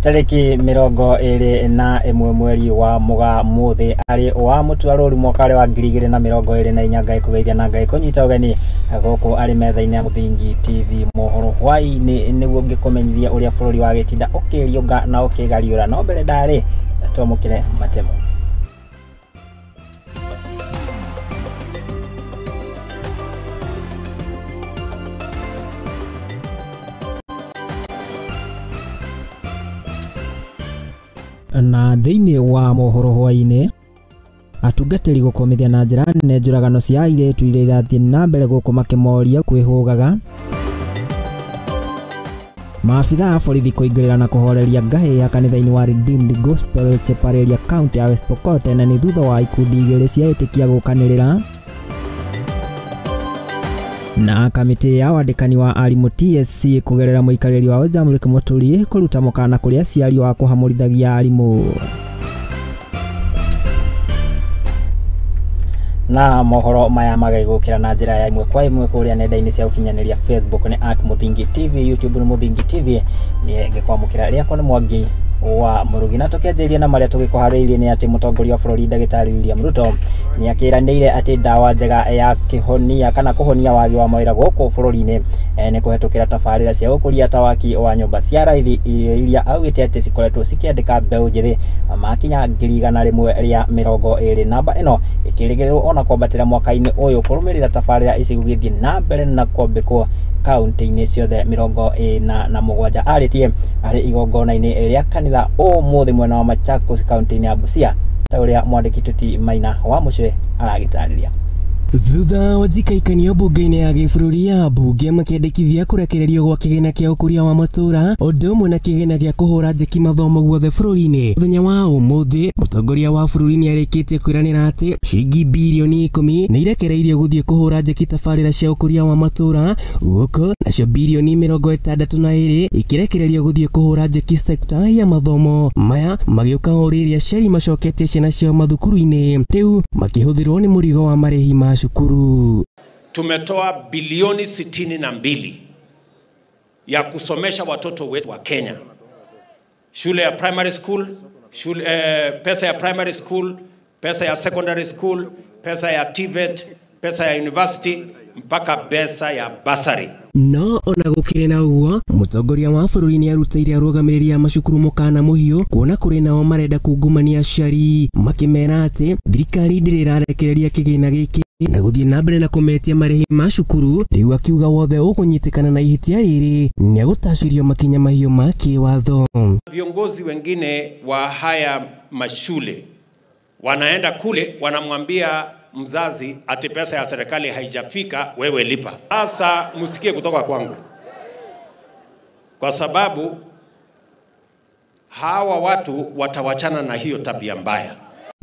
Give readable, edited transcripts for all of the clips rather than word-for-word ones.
tariki mirongo iri na imwe mweri wa muga muthi ari wa mutwaruri mwakare wa 2024 ngai kugeithia na ngai kunyita ugeni goko ari metha-ini ya Muthingi TV Mohoro Hwaiini niguo ngikumenyithia uria bururi wa gitinda ukirionga na ukigariura no mbere ndari twamukire Matemo. Na thiini wa Mohoro Hwaiini atungatiri gukomithia na njira nene njuragano cia airetu iria irathie na mbere guku makimoria kwihugaga maabitha a borithi kuingirira na kuhoreria ngahi ya kanitha-ini wa Redeemed Gospel Chepareria County ya West Pokot na ni thutha wa ikundi igiri cia itikia gukanirira na kamiti ya wandikani wa arimu TSC kugerera muikariri wa Jamhuri Muturi kuruta mukana kuri aciari wa kuhamurithagia arimu. Na mohoro maya magaigukira na njira ya imwe kwa imwe kuria nenda-ini cia ukinyaniria Facebook ni @Muthingi TV, YouTube ni Muthingi TV. Ni ngikwamukira riako ni Mwangi wa Murugi na tukianjiria na maria tugikuhariirie ni ati mutongoria wa bururi Ndagitari William Ruto ni akirandeire ati dawa njega ya kihonia kana kuhonia wagi wa mawira guku bururi-ini ni kuhetukira tafarira cia ukuria tawaki wa nyumba cia raithi iria augite ati cikoretwo cikiandika mbeu njithi makinya 120 namba ino ikirigirirwo ona kwambatira mwaka-ini uyu kurumirira tafarira ici gugithie na mbere na kwambikwo kaunti-ini ciothe 47 aritie ari igongona-ini ria kanitha umuthi mwena wa Machakos kaunti-ini ya Busia ta uria mwandiki Tuti Maina wa Mucwe aragitariria. Thutha wa jikaikania bunge-ini ya gĩbũrũri ya bunge makĩendekithia kũrekererio gwa kĩgĩna kĩa ũkũria wa matũra ũndũ ũmwe na kĩgĩna gĩa kũhũra njeki mathomo guothe bũrũri-inĩ. Mũthenya wa ũmũthĩ mũtongoria wa bũrũri nĩarĩkĩtie kwĩranĩra atĩ ciringi birioni 10 nĩirekereirio gũthiĩ kũhũra njeki tabarĩra cia ũkũria wa matũra gũkũ nacio birioni 62 ikĩrekererio gũthiĩ kũhũra njeki sekta ya mathomo. Maya magĩũka o rĩrĩa aciari macoketie ciana ciao mathukuru-inĩ rĩu makĩhũthĩrwo nĩ mũrigo wa marĩhi ma shukuru. Tumetoa bilioni 62 ya kusomesha watoto wetu wa Kenya. Shule ya primary school, pesa ya primary school, pesa ya secondary school, pesa ya TVET, pesa ya university, mpaka pesa ya bursary. No ona gukire na uguo mutongoria wa bũrũri nĩ arutĩire arũgamĩrĩri a macukuru mukana muhiu kuona kũrĩ nao marenda kungumania aciari makĩmera atĩ thirikari ndĩrĩ ĩrarekereria kĩgĩna gĩkĩ na gũthiĩ na mbere na kũmetia marĩhi ma cukuru. Rĩu akiuga wothe ũkũnyitikana na ihĩtia rĩrĩ nĩagũtacĩrio makinya mahiũ ma kĩwatho. Viongozi wengine wa haya mashule wanaenda kule wanamwambia mzazi ati pesa ya serikali haijafika, wewe lipa. Sasa msikie kutoka kwangu, kwa sababu hawa watu watawachana na hiyo tabia mbaya.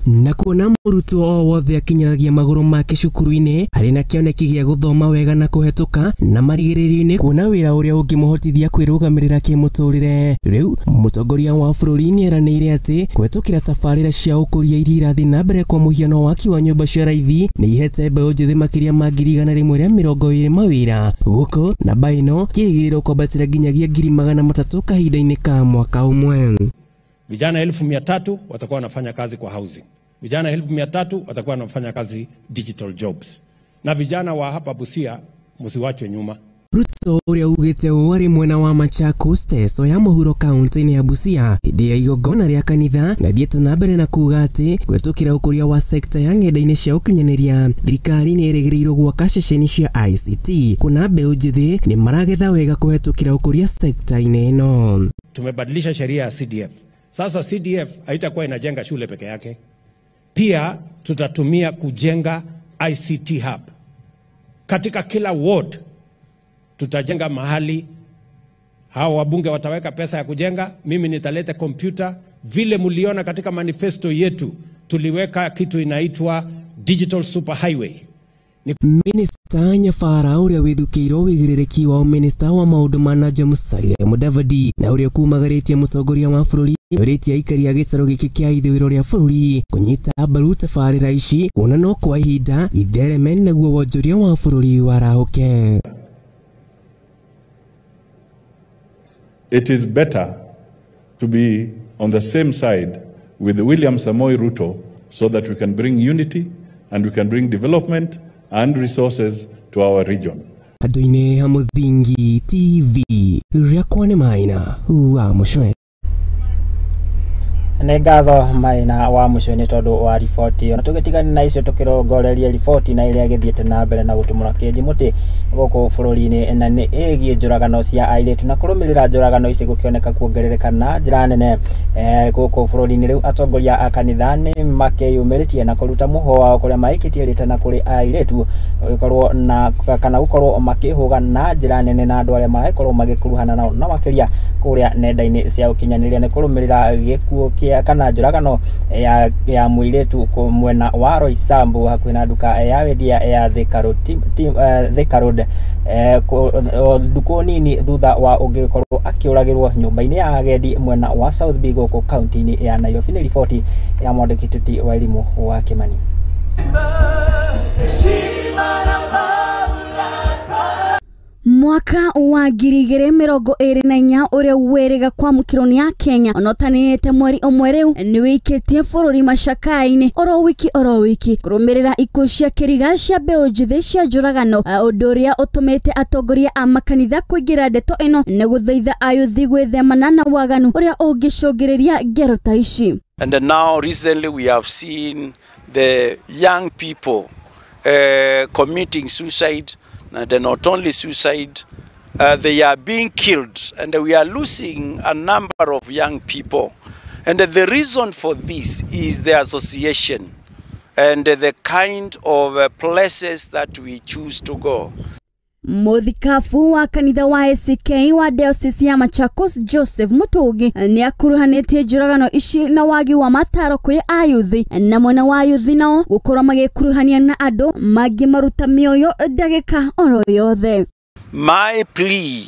Na kuona mũrutwo o wothe akinyagia magũrũ make cukuru-inĩ arĩ na kĩoneki gĩa gũthoma wega na kũhetũka na marigĩrĩrio-inĩ kuona wĩra ũrĩa ũngĩmũhotithia kwĩrũgamĩrĩra kĩmũtũrĩre. Rĩu mũtongoria wa bũrũri nĩeranĩire atĩ kũhetũkĩra tabarĩra cia ũkũria iria irathiĩ na mbere kwa mũhiano waki wa nyũmba cia raithi nĩ ihete mbeũ njĩthĩ makĩria ma 120 mawĩra gũkũ namba ĩno kĩrĩgĩrĩrwo kwambatĩra nginyagia 300,000 kahinda-inĩ ka mwaka ũmwe. Vijana 1300 watakuwa wanafanya kazi kwa housing. Vijana 1300 watakuwa wanafanya kazi digital jobs. Na vijana wa hapa Busia msiwachwe nyuma. Ruto ũrĩa ugĩte warĩ mwena wa Machakos teso ya Mohoro kaunti-inĩ ya Busia hĩndĩ ya igongona rĩa kanitha na thiĩte na mbere na kuuga atĩ kwĩtũkĩra ũkũria wa sekta ya ng'enda-inĩ cia ũkinyanĩria thirikari nĩ ĩrĩgĩrĩirwo gwaka ceceni cia ICT kuna mbeũ njĩthĩ nĩ maragetha wega kũhetũkĩra ũkũria sekta-inĩ ĩno. Tumebadilisha sheria ya CDF. Sasa CDF haitakuwa inajenga shule peke yake. Pia tutatumia kujenga ICT hub. Katika kila ward tutajenga mahali hawa wabunge wataweka pesa ya kujenga. Mimi nitaleta kompyuta. Vile muliona katika manifesto yetu tuliweka kitu inaitwa digital super highway. Minister Nyafara ũrĩa wĩthukĩirwo wĩigĩrĩrĩki wa minister wa maũndũ ma nanja Musalia Mudavadi na ũrĩa kumagĩrĩtie mũtongoria wa bũrũri nĩorĩtie aikari a gĩtarũ gĩkĩ kĩa ithũĩro rĩa bũrũri kũnyita mbaru tabarĩra ici kuona no kwa ihinda ithereme naguo wonjoria wa bũrũri warahũke. It is better to be on the same side with William Samoei Ruto so that we can bring unity and we can bring development and resources to our region. Aduine Hamuthingi TV Riakwane Maina wa Mushwe. Ngatho Maina wa Mushwe ni tondu wa riboti ona tugitigani na icio tukirongoreria riboti na iria githiete na mbere na gutumura kinji muti guku bururi-ini na ni igie njuragano cia airetu na kurumirira njuragano ici gukioneka kuongerereka na njira nene guku bururi-ini riu atongoria a kanitha ni makiyumiritie na kuruta muho wao kuria maikitie ritana kuri airetu gukorwo na kana gukorwo makihuga na njira nene na andu aria marakorwo magikuruhana nao na makiria kuria nenda-ini cia ukinyaniria ni kurumirira gikuo kana njuragano ya muiretu ku mwena wa Roysambu hakuhi na nduka ya wendia ya Thika Road nduko nini thutha wa ungikorwo akiuragirwo nyumba-ini ya agendi mwena wa South B guku county-ini ya Nairobi. Ni riboti ya mwandiki wa elimu wa Kimani. Mwaka wa 2024 uria weriga kwamukirwo ni ya Kenya onotanite mweri omwe riu ni wikitie bururi macakaini oro wiki kurumirira ikuo cia kiriga cia mbeu njithi cia njuragano undu uria utumite atongoria a makanitha kuingira ndeto ino ni guthaitha ayuthi gwithemana na waganu uria ungicungiriria ngero ta ici. And now recently we have seen the young people committing suicide. And not only suicide, they are being killed, and we are losing a number of young people. And the reason for this is the association and the kind of places that we choose to go. Muthikafu wa kanitha wa ACK wa Diocese ya Machakos Joseph Mutugi ni akuruhanĩtie njuragano ici na wagi wa mataro kwi ayuthi na mwena wa ayuthi nao gukorwo magikuruhania na andu mangi maruta mioyo ndagika oro yothe. My plea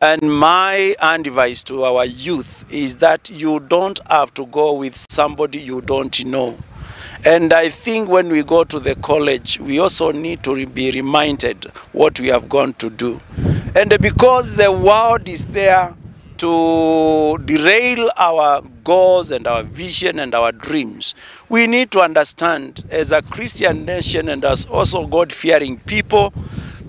and my advice to our youth is that you don't have to go with somebody you don't know. And I think when we go to the college, we also need to be reminded what we have gone to do. And because the world is there to derail our goals and our vision and our dreams, we need to understand as a Christian nation and as also God-fearing people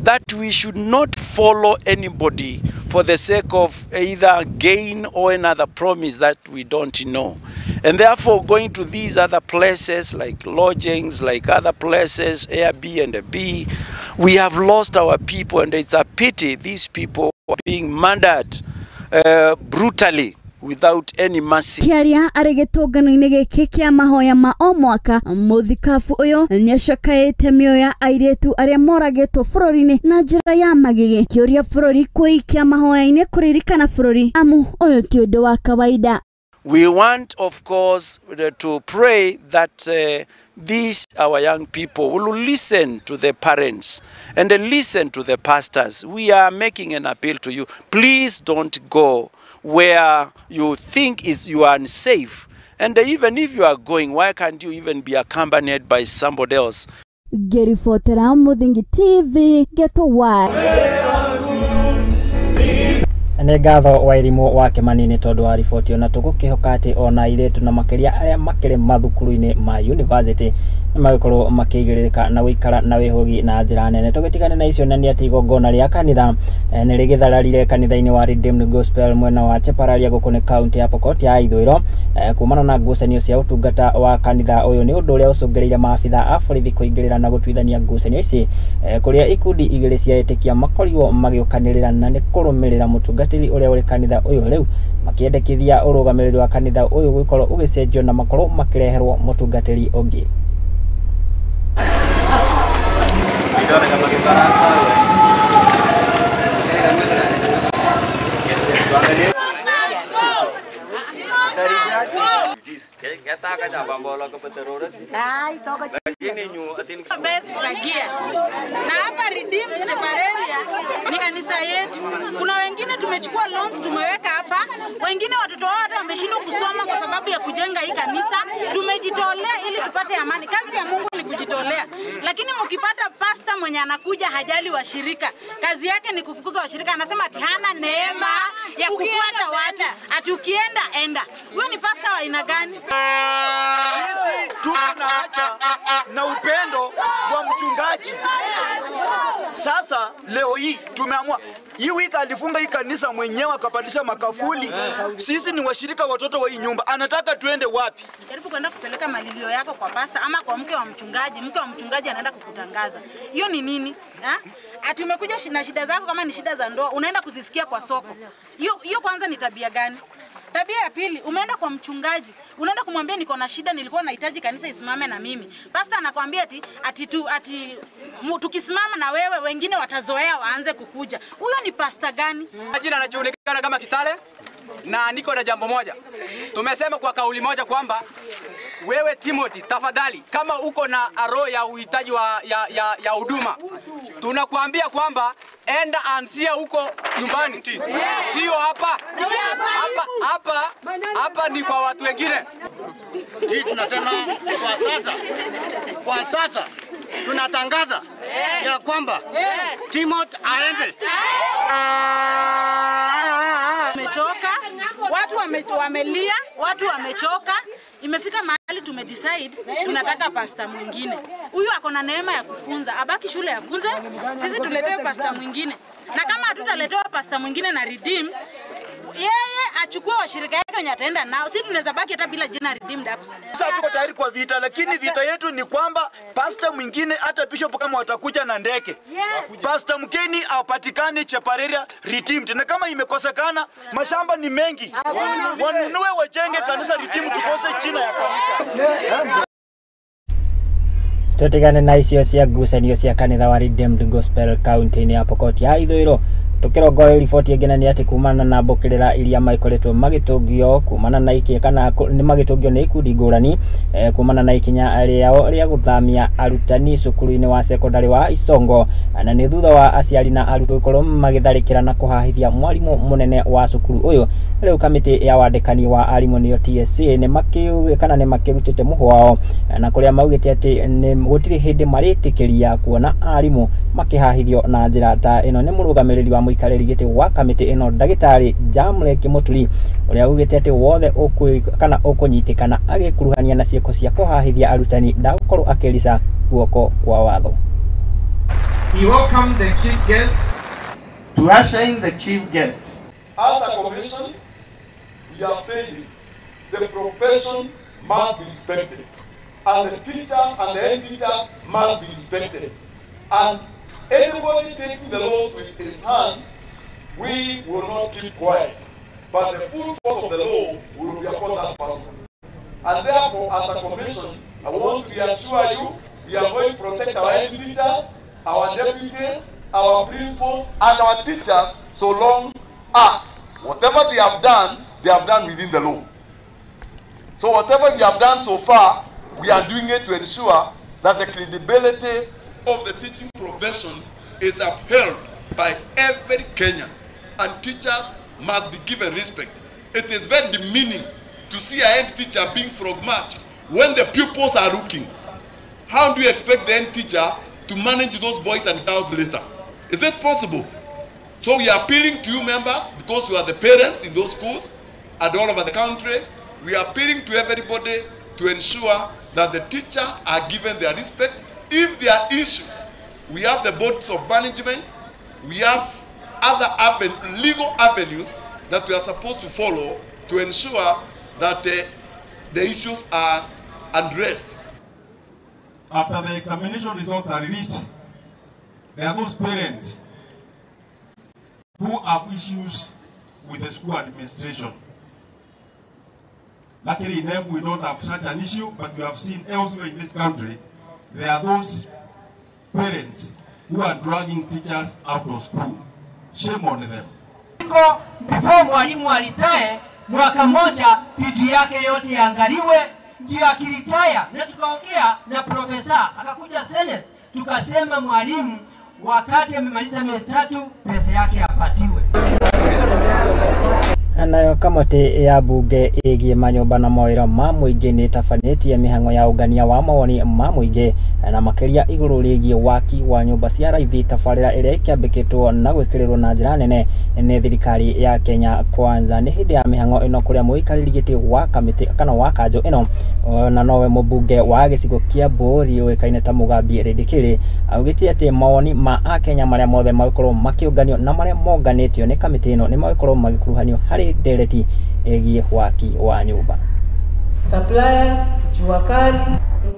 that we should not follow anybody for the sake of either gain or another promise that we don't know. And therefore going to these other places like lodgings, like other places, Airbnb, we have lost our people, and it's a pity these people are being murdered brutally without any mercy. Kiaria aregitungano-ini giki kia mahoya ma o mwaka muthikafu uyu ni acakaite mioyo ya airetu aria moragitwo bururi-ini na njira ya magigi kiuria bururi kuikia mahoya-ini kuririkana bururi amu uyu ti undu wa kawaida. We want, of course, to pray that these, our young people, will listen to the parents and listen to the pastors. We are making an appeal to you. Please don't go where you think you are unsafe. And even if you are going, why can't you even be accompanied by somebody else? Gerifotera Muthingi TV, get away. Ni ngatho wa elimu wa Kimani ni tondu wa riboti ona tugukihoka ati ona iretu na makiria aria makiri mathukuru-ini ma university ni magikorwo makigiririka na guikara na wihugi na njira nene. Tugitigane na icio na ni ati igongona ria kanitha ni rigithararire kanitha-ini wa Redeemed Gospel mwena wa Chepararia gukune county ya Pokot ya ithwiro kumana na ngucanio cia utungata wa kanitha uyu ni undu uria ucungireire maabitha a borithi kuingirira na gutwithania ngucanio ici kuria ikundi igiri cia etikia makorirwo magiukanirira na ni kurumirira mutungatiri uria uri kanitha uyu riu makiendekithia urugamiriri wa kanitha uyu gukorwo ugicenjio na makorwo makireherwo mutungatiri ungi. Na hapa Redeemed Chepararia ni kanisa yetu. Kuna wengine tumechukua loans tumeweka hapa, wengine watoto wao hata wameshindwa kusoma kwa sababu ya kujenga hii kanisa. Tumejitolea ili tupate amani. Kazi ya Mungu ni kujitolea. Lakini Lakini mkipata pasta mwenye anakuja hajali washirika, kazi yake ni kufukuza washirika, anasema ati hana neema ya kufuata watu, ati ukienda enda. Huyo ni pasta wa aina gani? Sisi tuko na haja na upendo wa mchungaji. Sasa leo hii tumeamua, hii wiki alifunga hii kanisa mwenyewe akapandisha makafuli. Sisi ni washirika watoto wa hii nyumba. Anataka tuende wapi? Jaribu kwenda kupeleka malilio yako kwa pasta ama kwa mke wa mchungaji. Mke wa mchungaji anaenda kukutangaza. Hiyo ni nini? Ati umekuja na shida zako, kama ni shida za ndoa unaenda kuzisikia kwa soko. Hiyo kwanza ni tabia gani? Tabia ya pili, umeenda kwa mchungaji, unaenda kumwambia niko na shida, nilikuwa nahitaji kanisa isimame na mimi. Pasta anakuambia ati tukisimama na wewe wengine watazoea waanze kukuja. Huyo ni pasta gani? Jina anajulikana kama Kitale, na niko na jambo moja. Tumesema kwa kauli moja kwamba wewe Timothy, tafadhali kama uko na roho ya uhitaji ya huduma, tunakuambia kwamba enda anzia huko nyumbani. Sio hapa. Hapa ni kwa watu wengine. Hii tunasema kwa sasa tunatangaza ya kwamba Timothy aende. Tumechoka, watu wamelia, watu wamechoka. Imefika mahali tumedecide tunataka pasta mwingine. Huyu ako na neema ya kufunza, abaki shule afunze, sisi tuletewe pasta mwingine. Na kama hatutaletewa pasta mwingine na Redeem, yeye achukue washirika yake wenye ataenda nao. Sisi tunaweza baki hata bila jina Redeemed hapa. Sasa tuko tayari kwa vita, lakini vita yetu ni kwamba pasta mwingine, hata bishop kama watakuja na ndege, pasta mkeni apatikane Chepareria Redeemed. Na kama imekosekana, mashamba ni mengi, wanunue wajenge kanisa Redeemed, tukose china ya kanisa. Tutigane na icio cia ngucanio cia kanitha wa Redeemed Gospel County ya Pokot ya ithũĩro. Tukirongoe riboti ingĩ ni ati kumana na mbokirira iria maikoretwo magitungio kumana na iki kana ni magitungio ni ikundi ngũrani kumana na ikinya riao ria guthamia arutani cukuru-ini wa sekondari wa Isongo, na ni thutha wa aciari na arutwo ikorwo magitharikira na kuhahithia mwarimu munene wa cukuru uyu. Riu kamiti ya wandikani wa arimu niyo TSC ni makiuga kana ni makirutite muhwa wao, na kuria maugite ati ni gutiri hindi maritikiria kuona arimu makihahithio na njira ta ino. Ni murugamiriri wa muikariri giti wa kamiti ino Ndagitari Jamle Kimuturi uria ugite ati wothe kana ukunyitikana agikuruhania na cieko cia kuhahithia arutani ndagukorwo akirisa guoko kwa watho. He welcomed the chief guest to usher in the chief guest. As a commission, we have said it. The profession must be respected, and the teachers and the head teachers must be respected. And anybody taking the law to his hands, we will not keep quiet. But the full force of the law will be upon that person. And therefore, as a commission, I want to reassure you, we are going to protect our head teachers, our deputies, our principals, and our teachers, so long as whatever they have done within the law. So whatever we have done so far, we are doing it to ensure that the credibility of the teaching profession is upheld by every Kenyan, and teachers must be given respect. It is very demeaning to see a head teacher being frog-marched when the pupils are looking. How do you expect the head teacher to manage those boys and girls later? Is it possible? So we are appealing to you members, because you are the parents in those schools and all over the country. We are appealing to everybody to ensure that the teachers are given their respect. If there are issues, we have the boards of management, we have other legal avenues that we are supposed to follow to ensure that the issues are addressed. After the examination results are released, there are those parents who have issues with the school administration. Luckily in them we don't have such an issue, but we have seen elsewhere in this country, there are those parents who are dragging teachers out of school. Shame on them. Before mwalimu alitae mwaka moja, vitu yake yote yaangaliwe, ndio akilitaya. Na tukaongea na profesa, akakuja Senate, tukasema mwalimu wakati amemaliza miezi 3 pesa yake apatiwe. Nayo kamati ya bunge igie manyumba na mawira ma muingi ni tafanĩtie mĩhang'o ya ũngania wa mawoni ma muingi na makĩria igũrũ rĩgiĩ waki wa nyũmba cia raithi, tabarĩra ĩrĩa ĩkĩambĩkĩtwo na gwĩkĩrĩrwo na njĩra nene nĩ thirikari ya Kenya Kwanza. Nĩ hĩndĩ ya mĩhang'o ĩno kũrĩa mũikarĩri gĩtĩ wa kamĩtĩ kana wa kanjũ ĩno na nowe mũmbunge wa gĩcigo kĩa Mbũri ũĩkaine ta Mũgambi Rĩndĩkĩrĩ augĩte atĩ mawoni ma Akenya marĩa mothe magĩkorwo makĩũnganio na marĩa monganĩtio nĩ kamĩtĩ ĩno nĩ magĩkorwo magĩkuruhanio harĩ ndereti ĩgiĩ waki wa nyũmba. Suppliers, jua kali,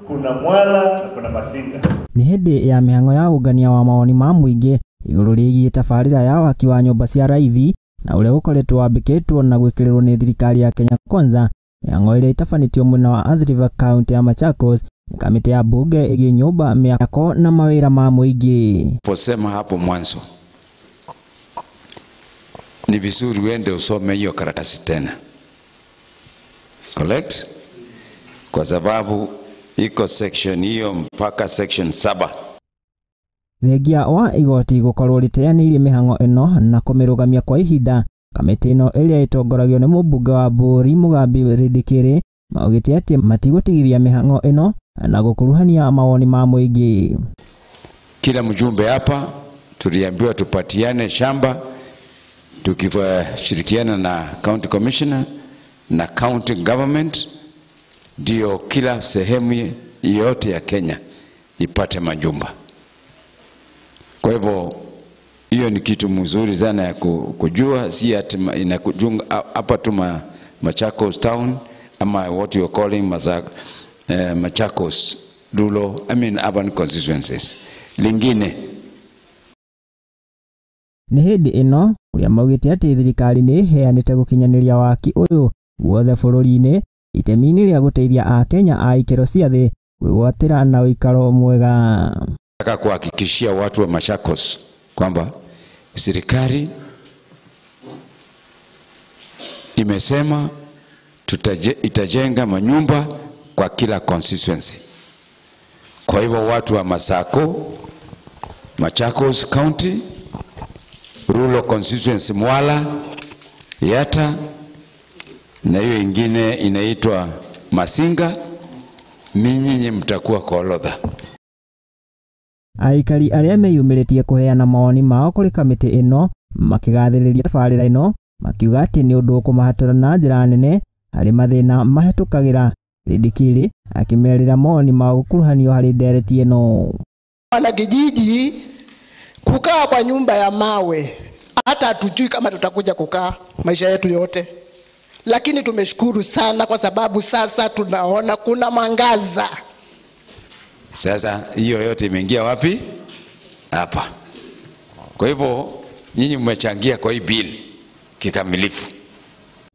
kuna Mwala na kuna Masinga. Nĩ hĩndĩ ya mĩhang'o ya ũngania wa mawoni ma muingi igũrũ rĩgiĩ tabarĩra ya waki wa nyũmba cia raithi na ũrĩa ũkoretwo wambĩkĩtwo na gwĩkĩrĩrwo nĩ thirikari ya Kenya Kwanza. Mĩhang'o ĩrĩa ĩtabanĩtio mwena wa Athi River County ya Machakos ni kamĩtĩ ya bunge ĩgiĩ nyũmba, mĩako na mawĩra ma muingi. Posema hapo mwanzo ni vizuri uende usome hiyo karatasi tena, correct? Kwa sababu iko section hiyo mpaka section 7. Thengia wa igoti gũkorwo rĩteanĩirie mĩhang'o ĩno na kũmĩrũgamia kwa ihinda, kamĩtĩ ĩno ĩrĩa ĩtongoragio nĩ mũmbunge wa Mbũri Mũgambi Rĩndĩkĩrĩ maugĩte atĩ matigũtigithia mĩhang'o ĩno na gũkuruhania mawoni ma muingi. Kila mjumbe hapa tuliambiwa tupatiane shamba tukishirikiana na county commissioner na county government, ndio kila sehemu yote ya Kenya ipate majumba. Kwa hivyo hiyo ni kitu mzuri sana ya kujua, si ati inakujunga hapa tu Machakos town ama what you are calling Machakos rural, urban constituencies. Lingine nĩ hĩndĩ ĩno ũrĩa maugĩte atĩ thirikari nĩ ĩheanĩte gũkinyanĩria waki ũyũ guothe bũrũri-inĩ itemi-inĩ rĩa gũteithia Akenya a ikĩro cia thĩ gwĩgwatĩra na ũikaro mwega. Nataka kuhakikishia watu wa Machakos kwamba serikali imesema itajenga manyumba kwa kila constituency. Kwa hivyo watu wa Masako, Machakos County, rural constituency Mwala, Yata na hiyo ingine inaitwa Masinga, ninyi mtakuwa kwa orodha. Aikari arĩa meyumĩrĩtie kũheana mawoni mao kũrĩ kamĩtĩ ĩno makĩgathĩrĩria tabarĩra ĩno makiuga atĩ nĩ ũndũ kũmahatũra na njĩra nene harĩ mathĩna mahetũkagĩra. Rĩndĩkĩrĩ akĩmerĩra mawoni ma gũkuruhanio harĩ ndereti ĩno. Wanakijiji kukaa kwa nyumba ya mawe, hata hatujui kama tutakuja kukaa maisha yetu yote, lakini tumeshukuru sana kwa sababu sasa tunaona kuna mwangaza. Sasa hiyo yote imeingia wapi? Hapa. Kwa hivyo nyinyi mmechangia kwa hii bill kikamilifu.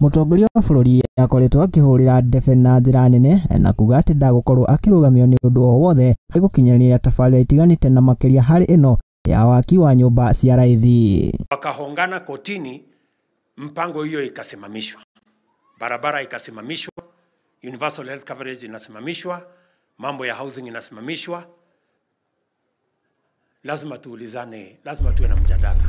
Mũtongoria wa bũrũri akoretwo akĩhũrĩra ndebe na njĩra nene na kuga atĩ ndagũkorwo akĩrũgamio nĩ ũndũ o wothe gũkinyanĩria tabarĩra itiganĩte na makĩria harĩ ĩno ya waki wa nyũmba cia raithi. Wakahongana kotini, mpango hiyo ikasimamishwa, barabara ikasimamishwa, universal health coverage inasimamishwa, mambo ya housing inasimamishwa. Lazima tuulizane, lazima tuwe na mjadala.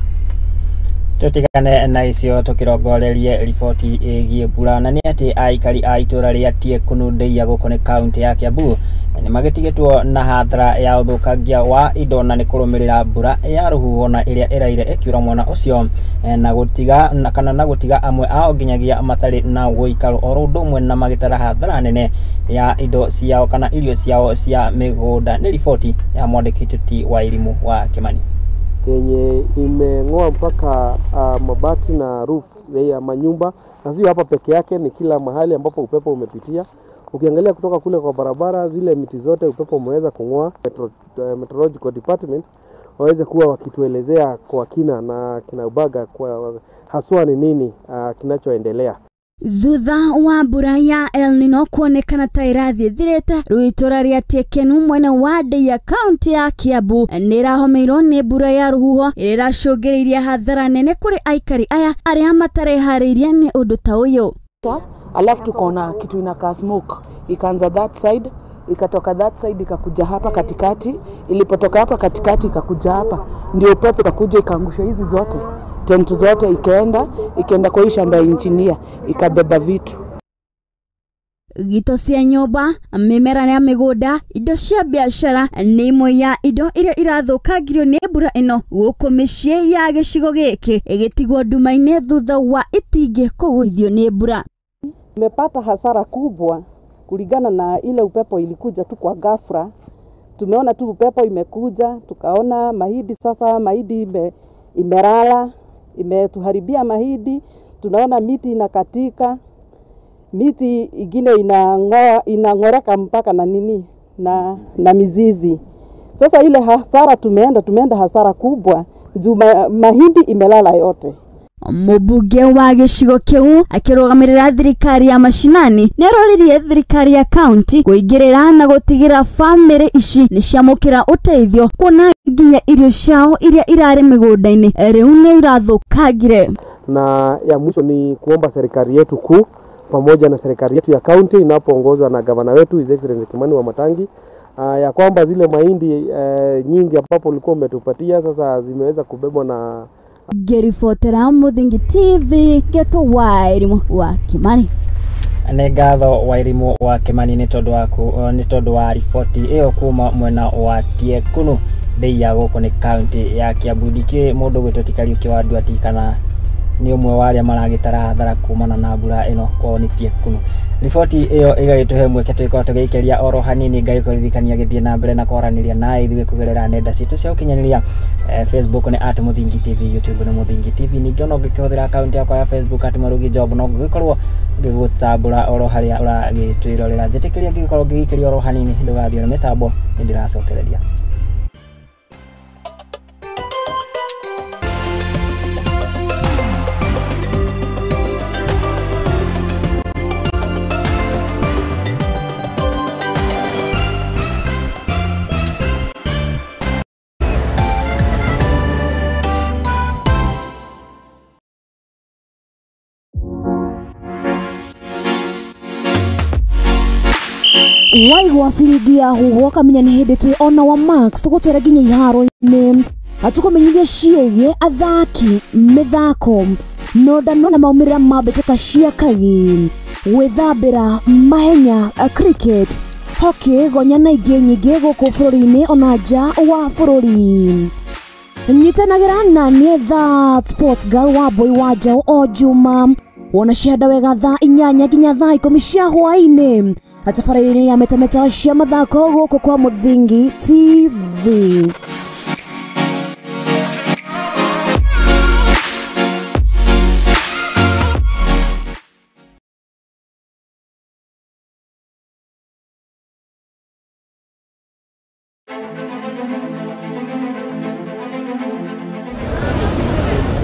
Tutigane na icio tukirongorerie riboti ĩgiĩ mbura, na nĩ atĩ aikari a itũra rĩa Tiekunu Ndeiya gũkũ nĩ kaunti ya Kiambu nĩ magĩtigĩtwo na hathara ya ũthũkangia wa indo na nĩ kũrũmĩrĩra mbura ya rũhuho na ĩrĩa ĩraire ĩkiura mwena ũcio na gũtiga amwe ao nginyagia matarĩ na ũikaro o ũndũ ũmwe na magĩtara hathara nene ya indo ciao kana irio ciao cia mĩgũnda. Nĩ riboti ya mwandĩki wa elimu wa Kimani yenye imeng'oa mpaka mabati na roof ya manyumba, na sio hapa peke yake, ni kila mahali ambapo upepo umepitia. Ukiangalia kutoka kule kwa barabara, zile miti zote upepo umeweza kung'oa. Meteorological department waweze kuwa wakituelezea kwa kina na kinaubaga kwa haswa ni nini kinachoendelea. Thutha wa mbura ya El Nino kuonekana ta ĩrathiĩ thirĩte, rwĩtũra rĩa Tiekenu mwena wa Ndeiya kaunti ya Kiambu nĩrahomeirwo nĩ mbura ya rũhuho ĩrĩa ĩracũngĩrĩirie hathara nene kũrĩ aikari aya arĩa matareharĩirie nĩ ũndũ ta ũyũ. Alafu tukaona kitu inakaa smoke, ikaanza that side, ikatoka that side ikakuja hapa katikati, ilipotoka hapa katikati ikakuja hapa, ndio upepo ikakuja ikaangusha hizi zote. tent zote ikaenda kwa shamba ya engineer ikabeba vitu. Gito cia nyumba, mimera ya migunda, indo cia biashara ni imwe ya indo iria irathukagirio ni mbura ino guku micii ya gicigo giki igitigwo nduma-ini thutha wa itingi kugwithio ni mbura. Tumepata hasara kubwa kulingana na ile upepo ilikuja tu kwa ghafla. Tumeona tu upepo imekuja, tukaona mahindi sasa, mahindi imelala, imetuharibia mahindi. Tunaona miti inakatika, miti ingine inang'oreka mpaka na nini na mizizi. Sasa ile hasara tumeenda hasara kubwa juu mahindi imelala yote. Mubunge wa gicigo kiu akirugamirira thirikari ya mashinani neroririe thirikari ya county kuingirira na gutigira family ici ni ciamukira uteithio kuona nginya irio ciao iria irari migunda-ini riu ni irathukagire. Na ya mwisho ni kuomba serikali yetu kuu pamoja na serikali yetu ya county inapoongozwa na gavana wetu His Excellency Kimani wa Matangi ya kwamba zile mahindi nyingi ambapo ulikuwa umetupatia sasa zimeweza kubebwa na Gerifotera Muthingi TV geto Wairimu wa Kimani. Nĩ ngatho Wairimu wa Kimani nĩ tondũ wa riboti ĩyo kuma mwena wa Tiekunu thĩinĩ gũkũ nĩ kaunti ya Kiambu. Ndikĩ mũndũ gwĩtwo Tikariũki wa Nduati kana nĩ ũmwe wa arĩa maragĩtara hathara kumana na mbura ĩno kwao nĩ Tiekunu. Riboti ĩyo ĩgagĩtũhe mweke tũgĩkorwo tũgĩikĩria oro hanini ngagĩkũririkania gĩthiĩ na mbere na kwaranĩria na ithuĩ kũgerera nenda citũ cia ũkinyanĩria. Facebook nĩ @Muthingi TV, YouTube nĩ Muthingi TV. Ningĩ no ũngĩkĩhũthĩra akaunti yakwa ya Facebook @Marugi Job no ngĩkorwo ngĩgũtambũra oro harĩa ũragĩtwĩrorera. Njĩtĩkĩria ngĩkorwo ngĩgĩikĩria oro hanini ndũgathiĩ na mĩtambo nĩ ndĩracokereria. Waigwa firidi ya huho kamenya ni hindi twi ona wa Max tugutwera nginya iharo-ini atukumenyithia ciĩgiĩ athaki mĩthako nondano na maumĩrĩra ma mbĩtĩka cia kagi gwĩthambĩra mahenya cricket hockey gonya na ingĩ nyingĩ gũkũ bũrũri-inĩ ona nja wa bũrũri. Nyitanagĩra na niĩ That Sports Girl wa Boy wa Njaũ o Juma wona cianda wega thaa 8 nginya thaa 10 cia hwaĩ-inĩ atabarĩri-inĩ ya metameta cia mathako gũkũ kwa Muthingi TV.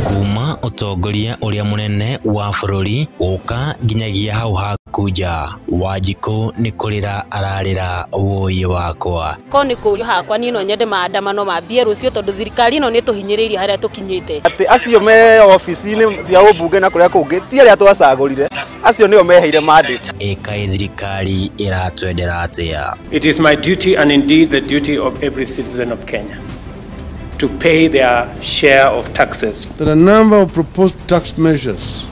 Kuma utongoria uria munene wa bururi uka nginyagia hau hakuja Wanjiku ni kurira ararira woyi wakwa ko ni kurio hakwa ni no nyende maandamano mambie rucio tondu thirikari no ni tuhinyiririe haria tukinyite ati acio me ofici-ini cia ubunge na kuria kungi ti aria twacagurire acio nio meheire mandate eka thirikari iratwendera atia. It is my duty and indeed the duty of every citizen of Kenya to pay their share of taxes. There are a number of proposed tax measures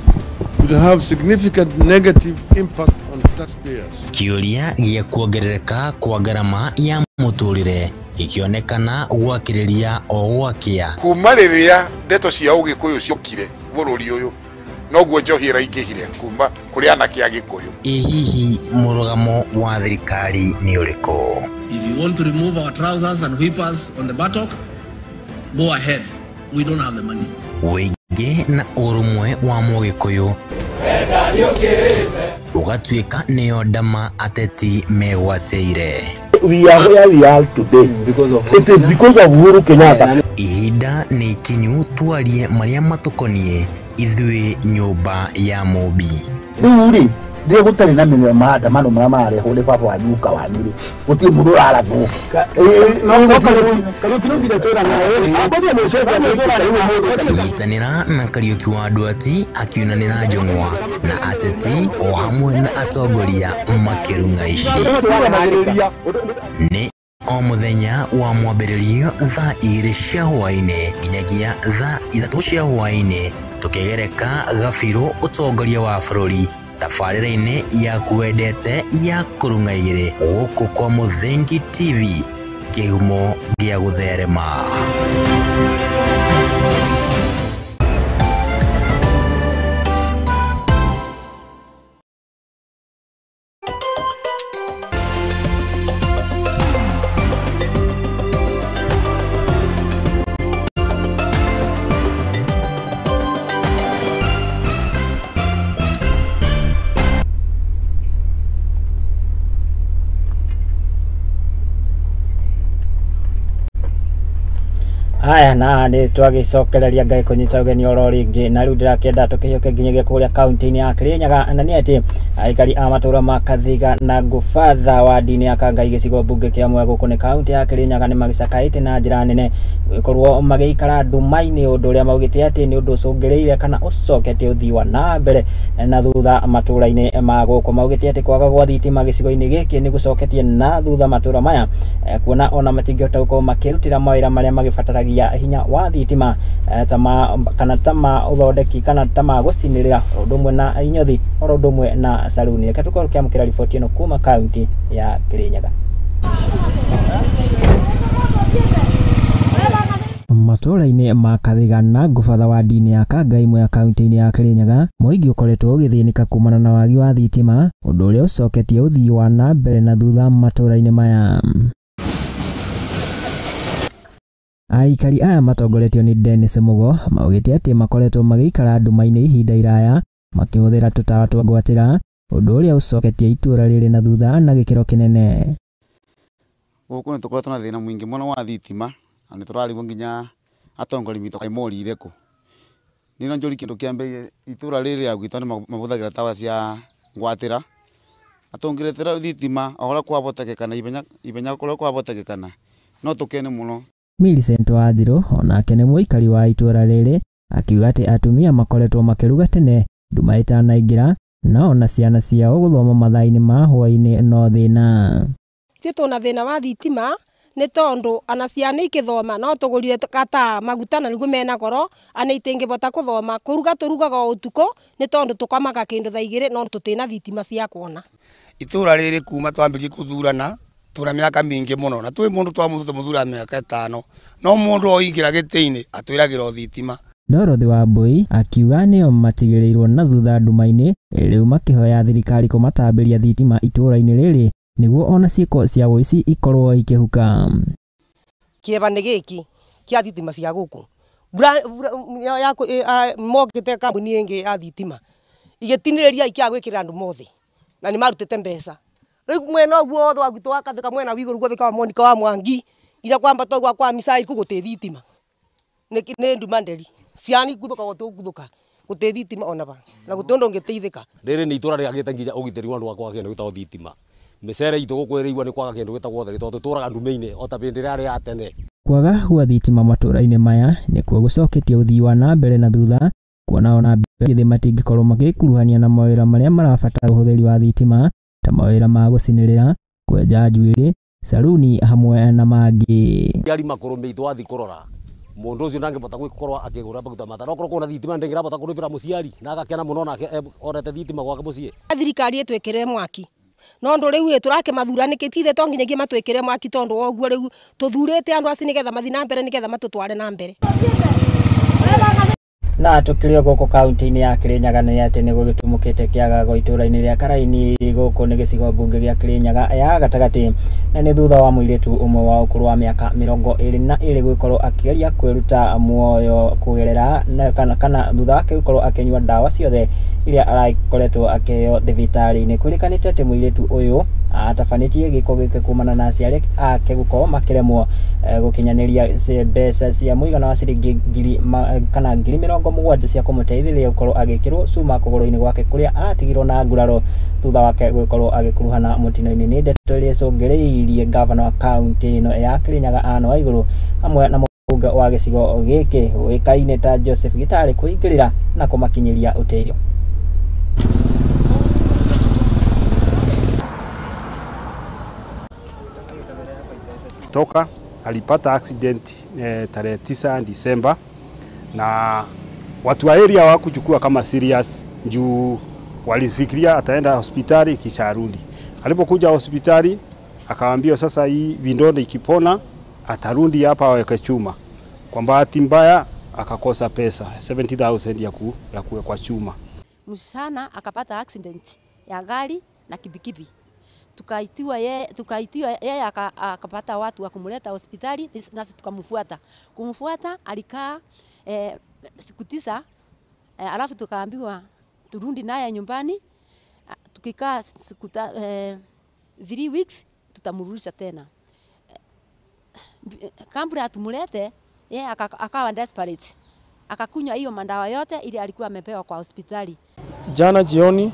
will have significant negative impact on taxpayers. Kiuria gia kuongerereka kwa garama ya muturire ikionekana gwakiriria o gwakia. Kuma riria ndeto cia ugikuyu ciokire bururi uyu noguo njohira ingihire kuma kuri anake a Gikuyu. Hihi murugamo wa thirikari ni uriko? If you want to remove our trousers and whippers on the buttock, go ahead. We don't have the money. Wege na urumwe wa Mugikuyu ugatuika niyo ndama ateti megwateire. We are where we are today it is because of Uhuru Kenyatta. Ihinda ni kinyu twarie maria matukonie ithui nyumba ya Mubi. Riu ndiye gutari na minyo maandamano maria mareho ni baba wa nyuka wanyu ri guti mundu aravu nyitanira na Kariuki wa Nduati akiunanira Njong'wa na ateti o hamwe na atongoria makirunga ici ni o muthenya wa mwambĩrĩrio thaa 2 cia hwaĩ-inĩ nginyagia thaa 3 cia hwaĩ-inĩ tukigereka gabiro utongoria wa bũrũri tabarĩra-inĩ ya kwendete ya kũrung'a igĩrĩ gũkũ kwa Mũthingi TV kĩhumo gĩa gũtherema. Aya na ni twagicokereria ngai kunyita ugeni oro ringi na riu ndirakenda tukihioke nginyagia kuria kaunti-ini ya Kirinyaga na ni ati aikari a matura ma Kathiga na Gũbatha wa dini ya Kangai gicigo bunge kia Mwea guku ni kaunti ya Kirinyaga ni magicakaite na njira nene gwikorwo magiikara nduma-ini undu uria maugite ati ni undu ucungireire kana ucoketie uthii wa na mbere na thutha matura-ini ma guku maugite ati kwaga gwa thitima gicigo-ini giki ni gucoketie na thutha matura maya kuona ona matingihota gukorwo makirutira mawira maria magibataragia hinya wa thitima tama uthondeki kana tama gucinirira ndumwe na inyothi oro ndumwe na saluni. Reke tukorwo kiamukira riboti ino kuma kaunti ya Kirinyaga. Matura-ini ma Kathiga na Gũbatha wa dini ya Kangai Mwea kaunti-ini ya Kirinyaga muingi ukoretwo ugithinika kumana na wagi wa thitima undu uria ucoketie uthii wa na mbere na thutha matura-ini maya. Aikari aya matongoretio ni Dennis Mugo maugite ati makoretwo magiikara nduma-ini ihinda iraya makihuthira tutawa twa gwatira undu uria ucoketie itura riri na thutha na gikiro kinene. Guku ni tukoretwo na thina mwingi muno wa thitima na ni turarigwo nginya atongori mitu kaimorire ku nino njuri kindu kiambe itura riri ya gwitwa ni mabuthagira tawa cia gwatira atongiretera thitima ahora kwabotekekana ibenya kuria kwabotekekana no tukene muno. Millicent Wanjiru onake ni muikari wa itura riri akiuga ati atumia makoretwo makiruga tene nduma itanaingira na ona ciana ciao guthoma mathaa-ini ma hwaĩ-inĩ no thina. Tuna thina wa thitima ni tondu ana ciana ikithoma no tugurire kata maguta na niguo mena goro ana itingibota kuthoma kuruga turugaga utuko ni tondu tukamaga kindu thaa 2 no tutina thitima cia kuona. Itura riri kuma twambirie kuthurana tura miaka mingi muno na twi mundu twamuthu muthura miaka 5 no mundu oingira giti-ini atwiragira thitima. Dorothy Wambui akiuga nio matigirirwo na thutha nduma-ini riu makihoya thirikari kumatambiria thitima itura-ini riri niguo ona ciiko cia uici ikorwo ikihuka. Kiebani giki kia thitima cia guku mokite kambuni ingi ya thitima igitiniriria ikia gwikira andu mothe na ni marutite mbeca. Riu mwena guo othe wagwitwo wa Kathika mwena wiguru guo thika Monica wa Mwangi ira kwamba togwa kwa misai kuguti thitima ni nduma nderi ciani kuthuka gotu kuthuka guti thitima ona ba na gutondo ngiteithika. Riri ni itura riagite nginya ugiteri wandu wakwa kindu gitagwo thitima micere itu gukwirigwa ni kwaga kindu gitagwo theri tondu turaga ndume-ini ota bindi ria ya tene. Kwaga gwa thitima matura-ini maya nikuo gucoketie uthii wa na mbere na thutha kuona ona bithi matingikorwo magikuruhania na mawira maria marabatara uhuthiri wa thitima ta mawira ma gucinirira kwenja njuiri saluni hamwe na mangi. Yari makuru mitu wathi kurora mundu ucio ndangibota gwikorwo akigura maguta mata no korwo kuna thitima ndingirabota kuripira muciari na agakena muno nake orete thitima gwake mucii. Thirikari itwekere mwaki no ndu riu turake mathuranikitie ithe to nginyagia matwekere mwaki tondu woguo riu tuthurite andu aci nigetha mathi na mbere nigetha matutware na mbere. Na tukirio guku kaunti-ini ya Kirinyaga ni ati ni gugitumukite kiagago itura-ini ria Karaini guku ni gicigo bunge gia Kirinyaga ya gatagati na ni thutha wa muiritu umwe wa ukuru wa miaka 22 gwikorwo akigeria kwiruta muoyo kugerera na kana thutha wake gwikorwo akinyua dawa ciothe iria arakoretwo akiheo thibitari-ini. Kurikanite ati muiritu uyu atafanitie giko gike kumana na aciari ake gukorwo makiremwo gukinyaniria mbeca cia muigana wa ciringi ngiri 70,000 cia kumuteithĩrĩria gukorwo agikirwo cuma kuguru-ini gwake kuria atigirwo na nguraro thutha wake gukorwo agikuruhana mutino-ini. Ni ndeto iria icũngĩrĩirie gavana wa kaunti ino ya Kirinyaga Anne Waiguru hamwe na mũmbunge wa gĩcigo gĩkĩ ũĩkaine ta Joseph Gitari kũingĩrĩra na kũmakinyĩria ũteithio. toka alipata accident tarehe 9 Disemba, na watu wa area hawakuchukua kama serious juu walifikiria ataenda hospitali kisha arudi. Alipokuja hospitali akawaambia sasa hii vidonda ikipona atarudi hapa aweke chuma. Kwa bahati mbaya akakosa pesa 70,000 ya kuwekwa chuma. Msichana akapata accident ya gari na kibikibi. Tukaitiwa yeye akapata watu wa kumleta hospitali, nasi tukamfuata. Kumfuata alikaa siku 9, alafu tukaambiwa turudi naye nyumbani. Tukikaa siku 3 weeks tutamrudisha tena. Kabla tumulete yeye akawa desperate. Akakunywa hiyo mandawa yote ili alikuwa amepewa kwa hospitali. Jana jioni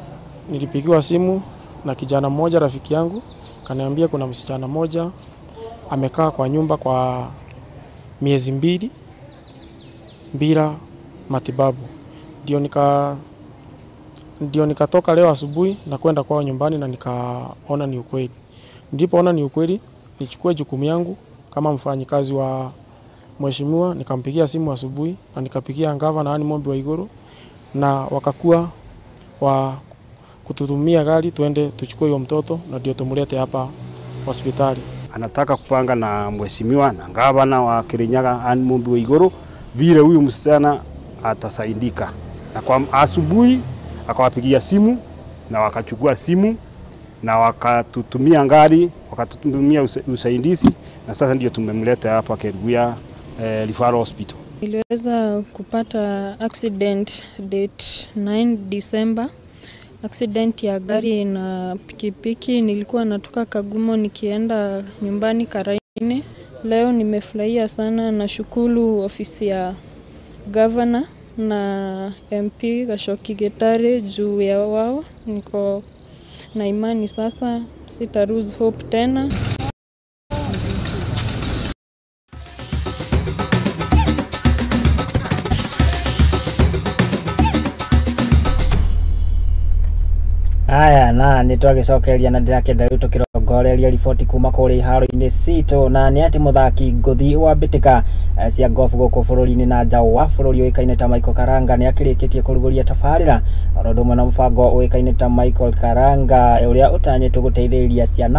nilipigiwa simu na kijana mmoja rafiki yangu, kaniambia kuna msichana mmoja amekaa kwa nyumba kwa miezi 2 bila matibabu. Ndio nikatoka leo asubuhi na kwenda kwao nyumbani na nikaona ni ukweli. Nilipoona ni ukweli, nichukue jukumu yangu kama mfanyikazi wa mheshimiwa, nikampigia simu asubuhi na nikapigia gavana Mombi wa Iguru, na wakakuwa wa kututumia gari tuende tuchukue huyo mtoto na ndio tumlete hapa hospitali. Anataka kupanga na mheshimiwa na gavana wa Kirinyaga Mombi wa Iguru vile huyu msichana atasaidika. Na kwa asubuhi akawapigia simu na wakachukua simu na wakatutumia gari, wakatutumia usaidizi, na sasa ndio tumemleta hapa Keruguya Referral Hospital. Niliweza kupata accident date 9 December. Accident ya gari na pikipiki. Nilikuwa natoka Kagumo nikienda nyumbani Karaini. Leo nimefurahia sana, na shukuru ofisi ya governor na MP Gashoki Getare juu ya wao. Niko na imani sasa sita lose hope tena. Aya, na nitwagicokeria na ndirakenda riu tukirongoreria riboti kuma kuri iharo-ini cito, na ni ati muthaki nguthi wa mbitika cia golf guku bururi-ini na nja wa bururi uikaine ta Michael Karanga ni akirikitie kuruguria tabarira rondomwe na mubango uikaine ta Michael Karanga uria utanyitwo guteithiriria ciana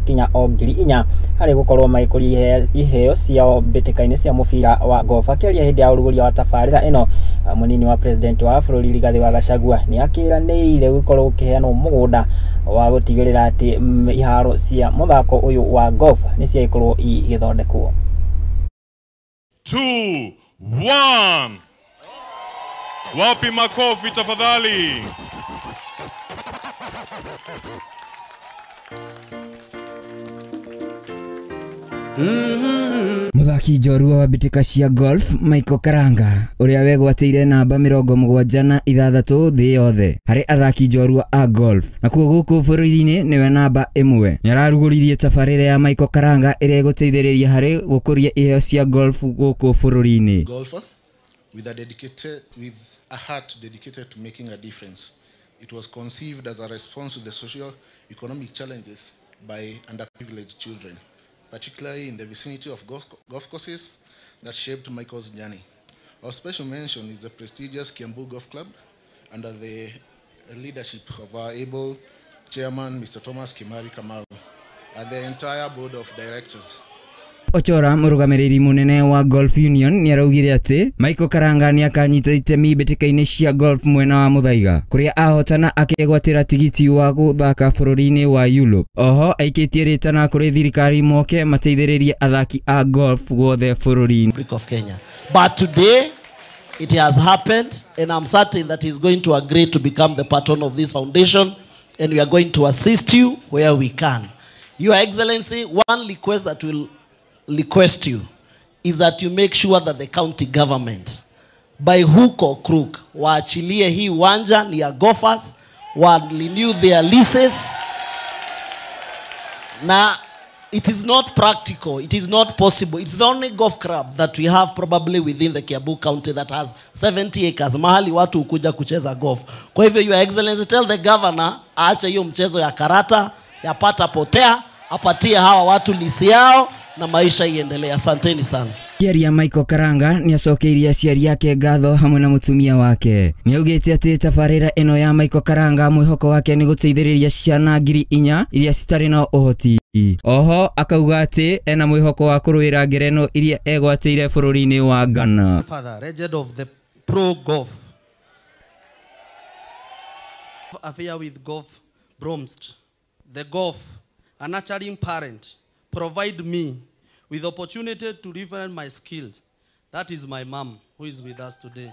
kinya o 4,000 hari gukorwo maikuria iheo ciao mbitika-ini cia mubira wa golf. Akiaria hindi ya uruguria wa tabarira ino, munini wa president wa bururi Rigathi wa Gachagua ni akiraniire gukorwo ukiheanwo mugunda wa gutigirira ati iharo cia muthako uyu wa golf ni cia ikorwo igithondekwo. 2, 1. Wapi makofi tafadhali? Muthaki njorua wa mbitika cia golf Michael Karanga uria wegwateire namba 76 thii yothe hari athaki njorua a golf, na kuo guku bururi-ini niwe namba 1. Niararuguririe tabarira ya Michael Karanga iria iguteithiriria hari gukuria iheo cia golf guku bururi-ini. Golfer with a heart dedicated to making a difference. It was conceived as a response to the socio-economic challenges by underprivileged children, particularly in the vicinity of golf courses that shaped Michael's journey. Our special mention is the prestigious Kiambu Golf Club under the leadership of our able chairman, Mr. Thomas Kimari Kamaru, and the entire board of directors. Ochora murugamiriri munene wa Golf Union ni araugire ati Michael Karanga ni akanyita itemi mbitika-ini cia golf mwena wa Muthaiga kuria ahotana akegwatira tigiti wa guthaka bururi-ini wa Europe. Oho aikitie ritana kuri thirikari moke mateithiririe athaki a golf guothe bururi-ini of Kenya. But today it has happened, and I'm certain that he's going to agree to become the patron of this foundation, and we are going to assist you where we can. Your Excellency, one request that will request you is that you make sure that the county government by hook or crook waachilie hii uwanja ni ya golfers, wa renew their leases. Na it is not practical, it is not possible. It's the only golf club that we have probably within the Kiambu County that has 70 acres mahali watu ukuja kucheza golf. Kwa hivyo Your Excellency, tell the governor aache hiyo mchezo ya karata ya pata potea, apatie hawa watu lisi yao na maisha iendelee. Asanteni sana. Kiaria Michael Karanga ni acokeirie aciari yake ngatho hamwe na mutumia wake. Ni augite ati tabarira eno ya Michael Karanga mwihoko wake ni guteithiriria ciana 4,000 iria citari na uhoti. Oho akauga ati ena mwihoko wa kuruira ngereno iria egwateire bururi-ini wa Ghana. Father, regent of the pro golf affair with golf Bromst, the golf, a nurturing parent, provide me with opportunity to refine my skills. That is my mom who is with us today.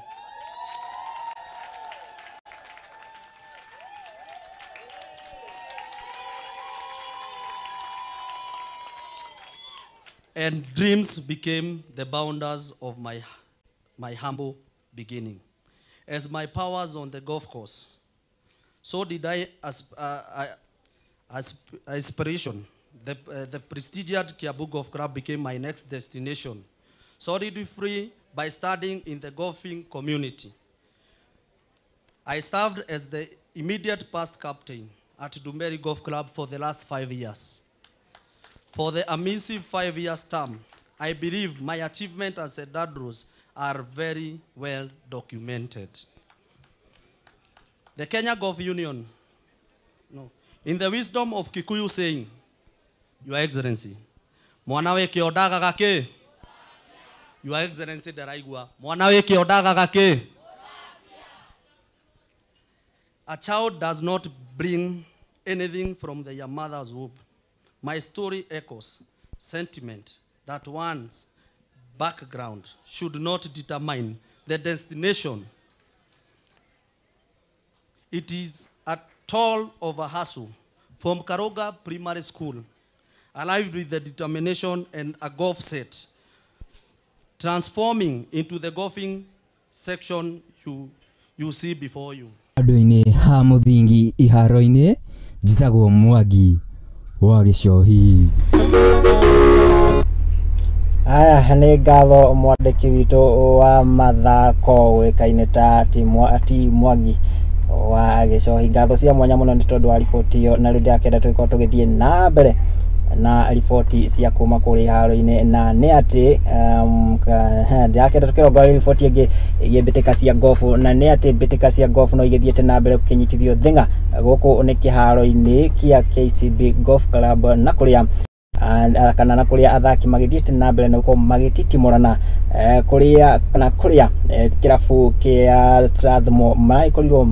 And dreams became the boundaries of my humble beginning. As my powers on the golf course, so did aspiration. The prestigious Kiabu Golf Club became my next destination. Solidly free by studying in the golfing community. I served as the immediate past captain at Dumberi Golf Club for the last 5 years. For the amazing 5 years term, I believe my achievements as a Dadros are very well documented. The Kenya Golf Union, in the wisdom of Kikuyu saying, Your Excellency, mwanawe kiodaga gake. Your Excellency Daraigua, mwanawe kiodaga gake. A child does not bring anything from their mother's womb. My story echoes sentiment that one's background should not determine the destination. It is a toll of a hustle from Karoga Primary School, alive with the determination and a golf set, transforming into the golfing section you see before you. Adoine ha muthingi iharo-ini njitagwo Mwangi wa Gicohi. Aya nĩ ngatho mwandĩki witũ wa mathako wĩkaine ta Mwangi wa Gicohi. Ngatho cia mwanya mũno nĩ tondũ wa riboti ĩyo, na rĩu ndakenda tũkorwo tũgĩthiĩ na mbere na riboti cia kuma kũrĩ iharo-inĩ, na nĩ atĩ ndakenda tũkĩrongoria riboti ĩngĩ ĩgiĩ mbĩtĩka cia ngofu, na nĩ atĩ mbĩtĩka cia ngofu no igĩthiĩte na mbere gũkinyithio thĩng'a gũkũ nĩ kĩharo-inĩ kĩa KCB Golf Club, na kũrĩa kana na kuria athaki magithiĩte na mbere na gũkorwo magĩtitimũrana kuria kana kuria kirabu kia Strathmore maikorirwo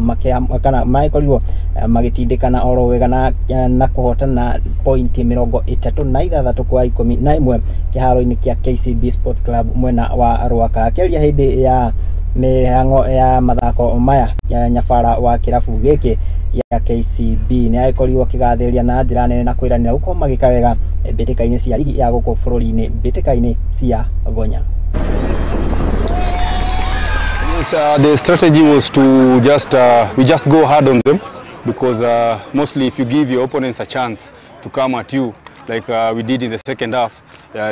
magĩtindĩkana oro wega na kũhotana pointi 36 kwa 11 kĩharo-inĩ kĩa KCB Sport Club mwena wa Rwaka. Akĩaria hĩndĩ ya mĩhang'o ya mathako maya nyabara wa kirabu gĩkĩ ya KCB nĩ agĩkorirwo akĩgathĩrĩria na njĩra nene na kwĩranĩra gũkorwo magĩka wega mbĩtĩka-inĩ cia ligi ya gũkũ bũrũri-inĩ, mbĩtĩka-inĩ cia gonya. Yes, the strategy was to we just go hard on them, because mostly if you give your opponents a chance to come at you like we did in the second half,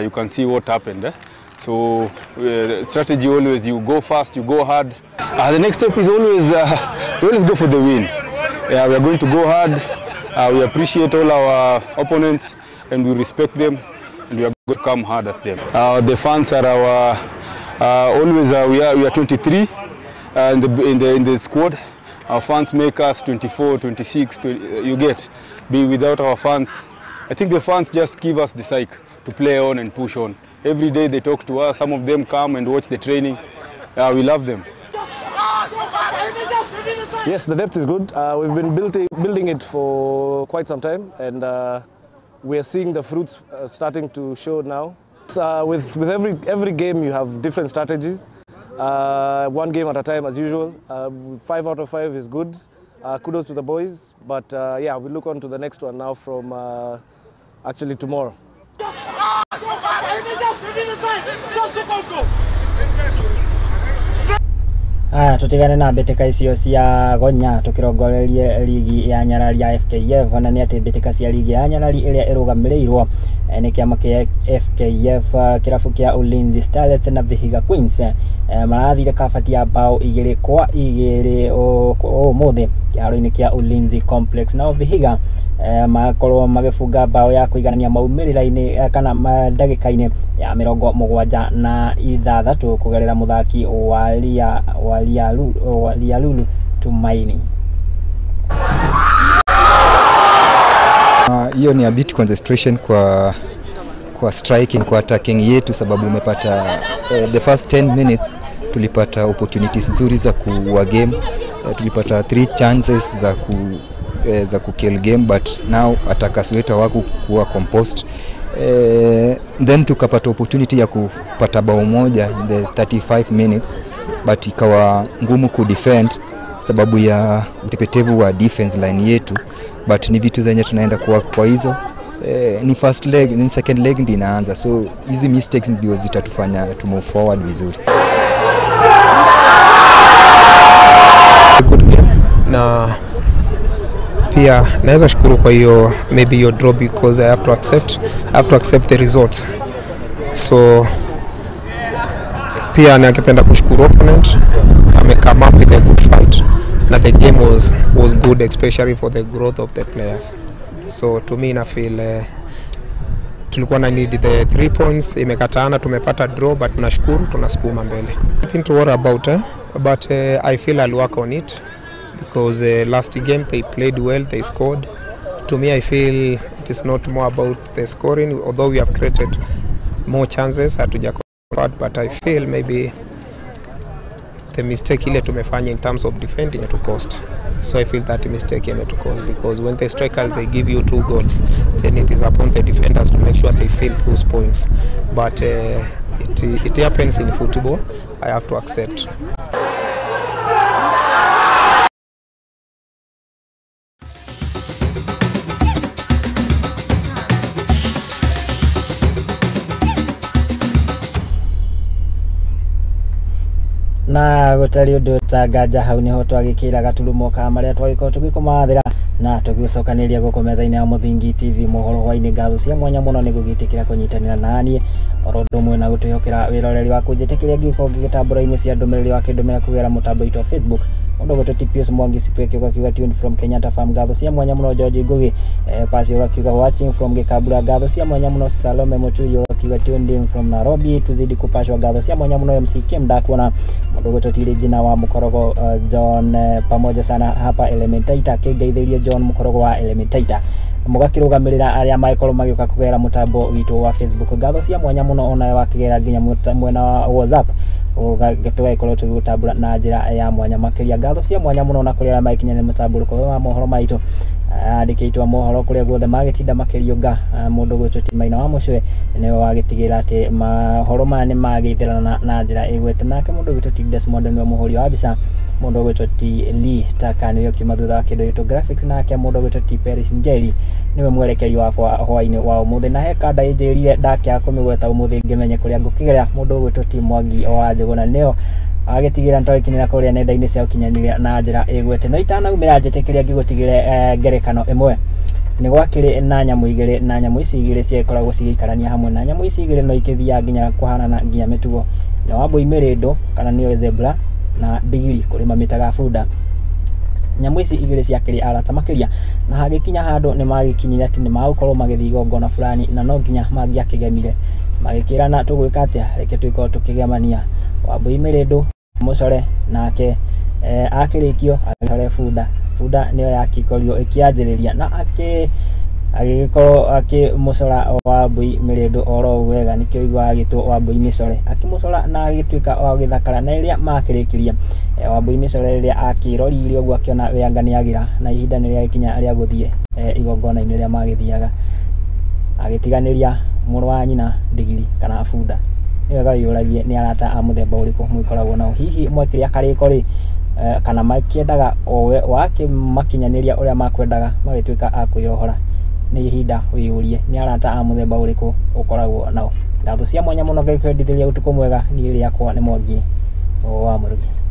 you can see what happened. So strategy always, you go fast, you go hard. The next step is always we always go for the win. We are going to go hard. We appreciate all our opponents and we respect them, and we are going to come hard at them. The fans are our always we are 23 in the squad. Our fans make us 24, 26. You get. Without our fans, I think the fans just give us the psyche to play on and push on. Every day they talk to us. Some of them come and watch the training. We love them. Yes, the depth is good. We've been building it for quite some time, and we are seeing the fruits starting to show now. With every game, you have different strategies. One game at a time, as usual. 5 out of 5 is good. Kudos to the boys, but yeah, we look on to the next one now from actually tomorrow. Tutigane na mbĩtĩka icio cia gonya tukirongorerie ligi ya Nyarari ya FKF, na nĩ atĩ mbĩtĩka cia ligi ya Nyarari ĩrĩa ĩrũgamĩrĩirwo nĩ kĩama kĩa FKF kĩrabu kĩa Ulinzi Starlets na Vihiga Queens marathire kabati ya bao 2-2 ũmũthĩ kĩharo-inĩ kĩa Ulinzi Complex. Nao Vihiga makorwo magĩbunga bao ya kũiganania maumĩrĩra-inĩ kana ndagĩka-inĩ ya 76 kũgerera mũthaki wa Lialulu Tumaini. Hiyo ni a bit concentration kwa striking, kwa attacking yetu, sababu umepata the first 10 minutes tulipata opportunities nzuri za kuwa game, tulipata 3 chances za kukill game, but now attackers wetu hawakuwa composed. Then tukapata opportunity ya kupata bao moja in the 35 minutes, but ikawa ngumu kudefend sababu ya utepetevu wa defense line yetu, but ni vitu zenye tunaenda kwa hizo. Ni first leg, ni second leg ndio inaanza, so hizi mistakes ndio zitatufanya to move forward vizuri. Good game, na pia naweza shukuru kwa hiyo maybe your draw, because I have to accept the results. So pia ningependa kushukuru opponent, come up with a good fight, na the game was good, especially for the growth of the players. So to me na feel tulikuwa na need the 3 points, imekataana, tumepata draw, but tunashukuru, tunasukuma mbele. Nothing to worry about, but I feel I'll work on it, because last game they played well, they scored. To me I feel it is not more about the scoring, although we have created more chances hatuja convert, but I feel maybe the mistake ile tumefanya in terms of defending to cost. So I feel that mistake came to cause, because when the strikers they give you 2 goals, then it is upon the defenders to make sure they seal those points. But it happens in football, I have to accept. Na gutari undu tangaja hau niho twagikira gaturumo ka maria twagiko tugikumathira na tugicokanĩria gũkũ metha-inĩ ya Mũthingi TV. Mohoro Hwaiini, ngatho cia mwanya mũno nĩ gũgĩtĩkĩra kũnyitanĩra naniĩ oro ũndũ ũmwe na gũtwĩhokera wĩroreri wa kũnjĩtĩkĩria ngĩko ngĩgĩtambũra-inĩ cia ndũmĩrĩri wa kĩndũmĩra kũgerera mũtambo witũ wa Facebook. Mũndũ gwĩtwo Pius Mwangi Sipeke ũgakiuga tuned from Kenyatta Farm. Ngatho cia mwanya mũno George Ngugi Pasi ũgakiuga watching from Gĩkambura. Ngatho cia mwanya mũno Salome Mũturi ũgakiuga tuned in from Nairobi. Tuzidi kupashwa. Ngatho cia mwanya mũno MC Kim ndakuona. Mũndũ gwĩtwo Tirejina wa Mukorogo John pamoja sana hapa Elementaita, kĩngeithĩrie John Mukorogo wa Elementaita, mũgakĩrũgamĩrĩra arĩa magĩkorwo magĩũka kũgerera mũtambo witũ wa Facebook. Ngatho cia mwanya mũno onayo wakĩgera nginya mwena wa WhatsApp tũgagĩkorwo tũgĩgũtambũra na njĩra ya mwanya makĩria. Ngatho cia mwanya mũno na kũrĩ arĩa magĩkinyanĩria mũtambũrũko wa mohoro maitũ andĩkĩtwo mohoro kũrĩa guothe magĩtinda makĩriũnga. Mũndũ gwĩtwo Timaina wa Mũcwe nĩwe wagĩtigĩra atĩ mohoro maya nĩ magĩithĩrana na njĩra ĩgwete. Nake mũndũ gwĩtwo T Desmond nĩwe mũhũri wa mbica. Mũndũ gwĩtwo T Lee Taka nĩwe kiuma thutha wa kĩndũ gĩtwo graphics. Nake mũndũ gwĩtwo T Paris Njeri nĩwe mwerekeri wakwa hwainĩ wa ũmũthĩ. Na he kanda ĩnjĩrire ndakĩaga kũmĩgweta ũmũthĩ ngĩmenye kũrĩa ngũkĩgera. Mũndũ gwĩtwo T Mwangi wa Njũgũna nĩyo agĩtigĩra ntwagĩkinyĩra kũrĩa nenda-inĩ cia ũkinyanĩria na njĩra ĩgwete. No itanaumĩra njĩtĩkĩria ngĩgũtigĩre ngerekano ĩmwe. Nĩ gwakĩrĩ na nyamũ igĩrĩ, na nyamũ ici igĩrĩ ciakoragwo cigĩikarania hamwe, na nyamũ ici igĩrĩ no ikĩthiaga nginya kũhanana nginya mĩtugo. Nĩ Wambũi Mĩrĩndũ kana nĩyo zebra na ndigiri kũrĩ mamĩtaga bunda. Nyamũ ici igĩrĩ ciakĩrĩ arata makĩria, na hagĩkinya handũ nĩ magĩkinyire atĩ nĩ magũkorwo magĩthiĩ igongona fulani, na no nginya mangĩakĩgemire. Magĩkĩrana tũgwĩka atĩa, reke tũgĩkorwo tũkĩgemania. Wambũi Mĩrĩndũ mũcore nake akĩrĩkio agĩcore bunda. Bunda nĩyo yakĩkorirwo ĩkĩanjĩrĩria na agĩgĩkorwo akĩmũcora Wambũi Mĩrĩndũ oro wega, nĩkĩo ũiguaga agĩtwo Wambũi Mĩcore. Akĩmũcora na agĩtuĩka wa gĩthakara, na rĩrĩa makĩrĩkirie Wambũi Mĩcore rĩrĩa akĩrorire ũguo akĩona wega nĩagĩra, na ihinda nĩrĩagĩkinya rĩa gũthiĩ igongona-inĩ rĩrĩa magĩthiaga, agĩtiganĩria mũrũ wa nyina ndigiri kana bunda. Nĩ wega wĩyũragie nĩ arata a mũthemba ũrĩkũ mũikoragwo nao. Hihi mwekĩrĩa karĩko rĩ, kana makĩendaga wakĩmakinyanĩria ũrĩa makwendaga magĩtuĩka a kwĩyohora. Nĩ ihinda wĩyũrie nĩ arata a mũthemba ũrĩkũ ũkoragwo nao. Ngatho cia mwanya mũno ngĩkwendithĩria ũtukũ mwega. Niĩ rĩakwa nĩ Mwangi wa Mũrugi.